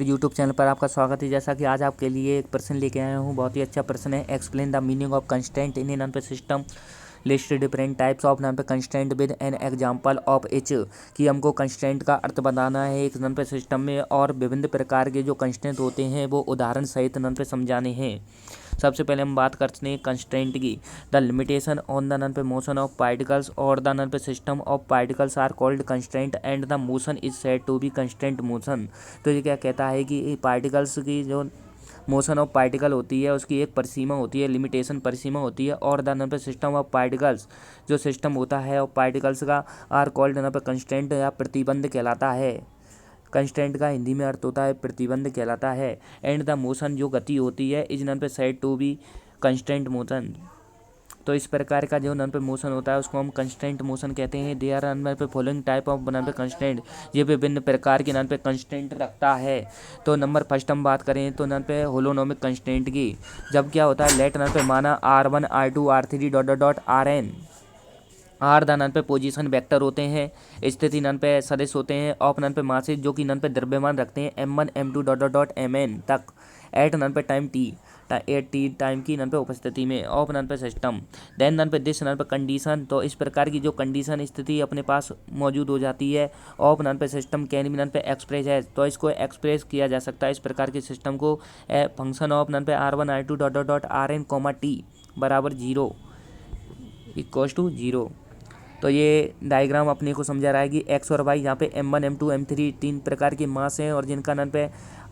मेरे YouTube channel पर आपका स्वागत है। जैसा कि आज आपके लिए एक प्रश्न लेके आया हूँ, बहुत ही अच्छा प्रश्न है। Explain the meaning of constant in a number system, list different types of number constant with an example of each. कि हमको कंस्टेंट का अर्थ बताना है एक नंबर सिस्टम में, और विभिन्न प्रकार के जो कंस्टेंट होते हैं वो उदाहरण सहित नंबर समझाने हैं। सबसे पहले हम बात करते हैं कंस्ट्रेंट की। The limitation on the none पे मोशन ऑफ पार्टिकल्स और the none pay system of particles are called constraint and the motion is said to be constant motion. तो ये क्या कहता है कि पार्टिकल्स की जो मोशन ऑफ पार्टिकल होती है उसकी एक परिसीमा होती है, लिमिटेशन परिसीमा होती है, और the none pay system of particles जो सिस्टम होता है और पार्टिकल्स का आर कॉल्ड नन पे कंस्ट्रेंट या प्रतिबंध कहलाता है। कंस्टेंट का हिंदी में अर्थ होता है प्रतिबंध कहलाता है। एंड द मोशन जो गति होती है is none pay said to be constant motion. तो इस प्रकार का जो नन पे मोशन होता है उसको हम कंस्टेंट मोशन कहते हैं। दे आर नन पे फॉलोइंग टाइप ऑफ नन पे कंस्टेंट, ये विभिन्न प्रकार के नन पे कंस्टेंट रखता है। तो नंबर फर्स्ट हम बात करें तो नन पे होलोनोमिक कंस्टेंट की। जब क्या होता है, लेट नन पे माना R1 R2 R3 dot dot dot Rn। Are the none pay position vector होते हैं, स्थिति नन पे सदिश होते हैं, ऑफ नन पे मासेज जो कि नन पे द्रव्यमान रखते हैं M1 M2 dot dot dot Mn तक, एट नन पे टाइम टी टी टाइम की नन पे उपस्थिति में, ऑफ नन पे सिस्टम। देन नन पे दिस नन पे कंडीशन। तो इस प्रकार की जो कंडीशन स्थिति अपने पास मौजूद हो जाती है, ऑफ नन पे सिस्टम कैन भी नन पे एक्सप्रेस है। तो इसको एक्सप्रेस किया जा सकता है इस प्रकार के सिस्टम को, फंक्शन ऑफ नन पे R1 R2 dot dot dot Rn comma T बराबर 0 इक्वल्स टू 0। तो ये डायग्राम अपने को समझा रहा है कि एक्स और वाई यहाँ पे M1 M2 M3 तीन प्रकार के मास हैं, और जिनका नन पे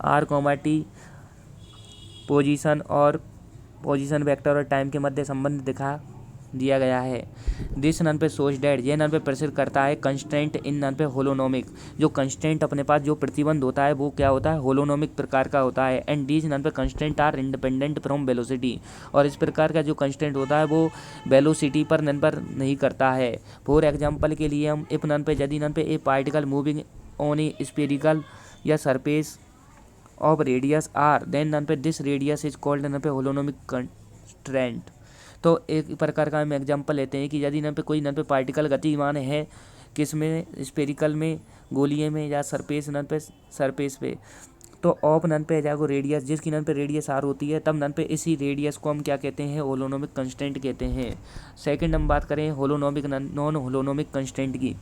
R comma T position vector और टाइम के मध्य संबंध दिखा दिया गया है। दिस नन पे सोच डैट, ये नन पे प्रसिद्ध करता है कंस्टेंट इन नन पे होलोनोमिक। जो कंस्टेंट अपने पास जो प्रतिबंध होता है वो क्या होता है, होलोनोमिक प्रकार का होता है। एंड दीज नन पे constant are independent from velocity, और इस प्रकार का जो कंस्टेंट होता है वो वेलोसिटी पर निर्भर नहीं करता है। फॉर एग्जाम्पल के लिए हम इफ नन पे यदि नन पे a particle moving on a spherical या surface of radius R, then नन पे दिस रेडियस इज कॉल्ड नन पे होलोनोमिक कंस्ट्रेंट। तो एक प्रकार का हम एग्जांपल लेते हैं कि यदि नन पे कोई नन पे पार्टिकल गतिमान है, किस में, स्फेरिकल में, गोलीय में, या सरफेस नन पे सरफेस पे, तो ऑफ नन पे जागो रेडियस, जिसकी नन पे रेडियस आर होती है, तब नन पे इसी रेडियस को हम क्या कहते हैं, होलोनोमिक कंस्टेंट कहते हैं। सेकंड हम बात करें होलोनोमिक नॉन होलोनोमिक कंस्टेंट की।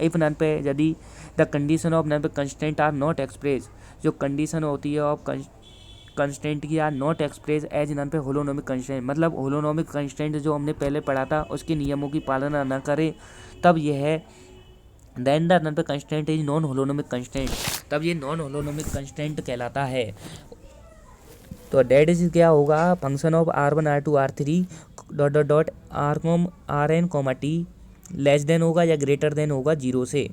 इफ नन पे यदि द कंडीशन ऑफ नन पे कंस्टेंट आर नॉट एक्सप्रेस, जो कंडीशन होती है ऑफ कंस्टेंट की आर नॉट एक्सप्रेस एज नन पे होलोनोमिक कंस्टेंट, मतलब होलोनोमिक कंस्टेंट जो हमने पहले पढ़ा था उसके नियमों की पालना न करे, तब यह है देन द नन पे constant is non holonomic constant, तब ये नॉन होलोनोमिक कंस्टेंट कहलाता है। तो डेट इज क्या होगा, function of R1 R2 R3 dot dot dot Rn comma T less than होगा या ग्रेटर देन होगा 0 से,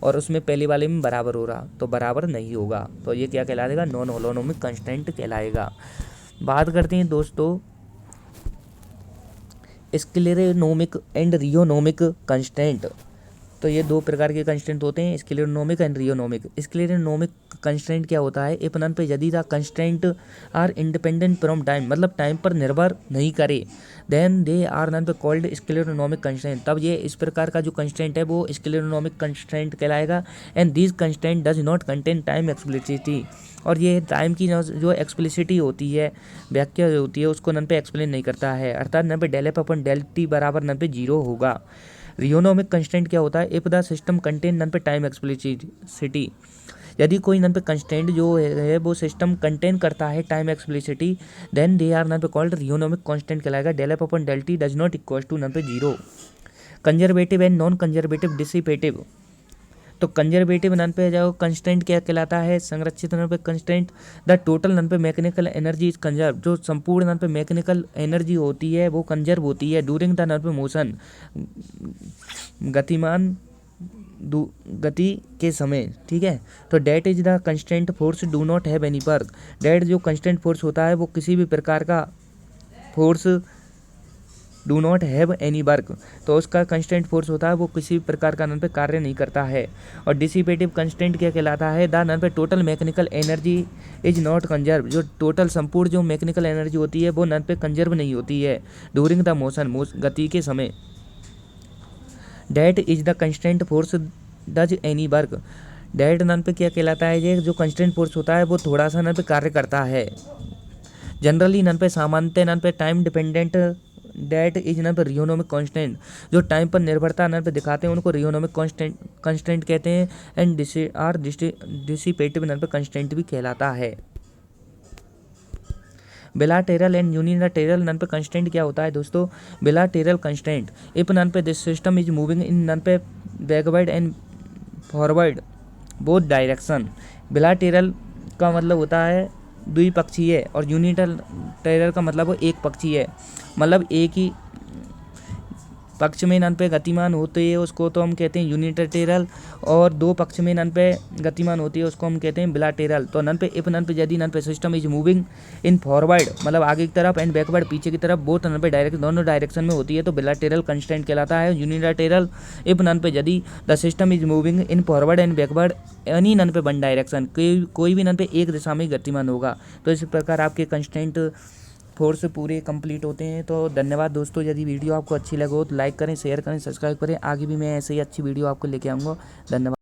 और उसमें पहले वाले में बराबर हो रहा तो बराबर नहीं होगा, तो ये क्या कहलाएगा, नॉन होलोनोमिक कंस्टेंट कहलाएगा। बात करते हैं दोस्तों स्क्लेरोनोमिक एंड रियोनोमिक कंस्टेंट। तो ये दो प्रकार के कंस्टेंट होते हैं, स्क्लेरोनोमिक एंड रियोनोमिक। स्क्लेरोनोमिक कंस्टेंट क्या होता है, इफ नन पे यदि the constant are independent from time, मतलब टाइम पर निर्भर नहीं करे, देन दे आर नन पे कॉल्ड स्क्लेरोनोमिक कंस्टेंट, तब ये इस प्रकार का जो कंस्टेंट है वो स्क्लेरोनोमिक कंस्टेंट कहलाएगा। And this constant does not contain time explicitly, और ये टाइम की जो एक्सप्लिसिटी होती है, व्याख्या होती है, उसको नन पे एक्सप्लेन नहीं करता है, अर्थात नन पे del F upon del t बराबर नन पे 0 होगा। रियोनोमिक कंस्टेंट क्या होता है, इफ द सिस्टम कंटेन नन पे टाइम एक्सप्लिसिटी, यदि कोई नन पे कंस्टेंट जो है वो सिस्टम कंटेन करता है time explicitly, then they are नन पे कॉल्ड रियोनोमिक कांस्टेंट कहलाएगा। Del F upon del t does not equal to नन पे 0। Conservative and non conservative dissipative. तो कंजर्वेटिव नन पे जो कंस्टेंट क्या कहलाता है, संरक्षित नन पे कंस्टेंट, द टोटल नन पे मैकेनिकल एनर्जी इज कंजर्व, जो संपूर्ण नन पे मैकेनिकल एनर्जी होती है वो कंजर्व होती है ड्यूरिंग द नन पे मोशन, गतिमान गति के समय, ठीक है। तो that is the constant force do not have any work, that जो कंस्टेंट फोर्स होता है वो किसी भी प्रकार का force do not have any work, तो उसका कंस्टेंट फोर्स होता है वो किसी प्रकार का नन पे कार्य नहीं करता है। और डिसिपेटिव कंस्टेंट क्या कहलाता है, द नन पे total mechanical energy is not conserve, जो टोटल संपूर्ण जो मैकेनिकल एनर्जी होती है वो नन पे कंजर्व नहीं होती है ड्यूरिंग द मोशन, गति के समय। That is the constant force does any work, that नन पे क्या कहलाता है, ये जो कंस्टेंट फोर्स होता है वो थोड़ा सा नन पे कार्य करता है। जनरली नन पे सामान्यतः नन पे time dependent that is none पे रियोनोमिक कांस्टेंट, जो टाइम पर निर्भरता नन पे दिखाते हैं उनको रियोनोमिक कांस्टेंट कहते हैं। एंड डिसिपेटिव नन पे कांस्टेंट भी कहलाता है। बिलाटेरल एंड यूनिलैटरल नन पे कंस्टेंट क्या होता है दोस्तों? बिलाटेरल कंस्टेंट इफ नन पे this system is moving in नन पे backward and forward both direction. Bilateral का मतलब होता है द्विपक्षीय और यूनिलैटरल का मतलब वो एक पक्षीय है, मतलब एक ही पक्ष में नन पे गतिमान होते हैं उसको तो हम कहते हैं यूनिलैटरल, और दो पक्ष में नन पे गतिमान होती है उसको हम कहते हैं बिलाटेरल। तो नन पे इफ नन पे यदि नन pay system is moving in forward मतलब आगे की तरफ एंड बैकवर्ड पीछे की तरफ बोथ नन पे डायरेक्ट दोनों डायरेक्शन में होती है तो बिलाटेरल कंस्टेंट कहलाता है। यूनिलैटरल इफ नन पे यदि the system is moving in forward and backward any नन पे वन डायरेक्शन, कोई भी नन पे एक दिशा में गतिमान होगा। तो इस प्रकार आपके कंस्टेंट फोर्स पूरे कंप्लीट होते हैं। तो धन्यवाद दोस्तों, यदि वीडियो आपको अच्छी लगे हो तो लाइक करें, शेयर करें, सब्सक्राइब करें। आगे भी मैं ऐसे ही अच्छी वीडियो आपको लेके आऊँगा। धन्यवाद।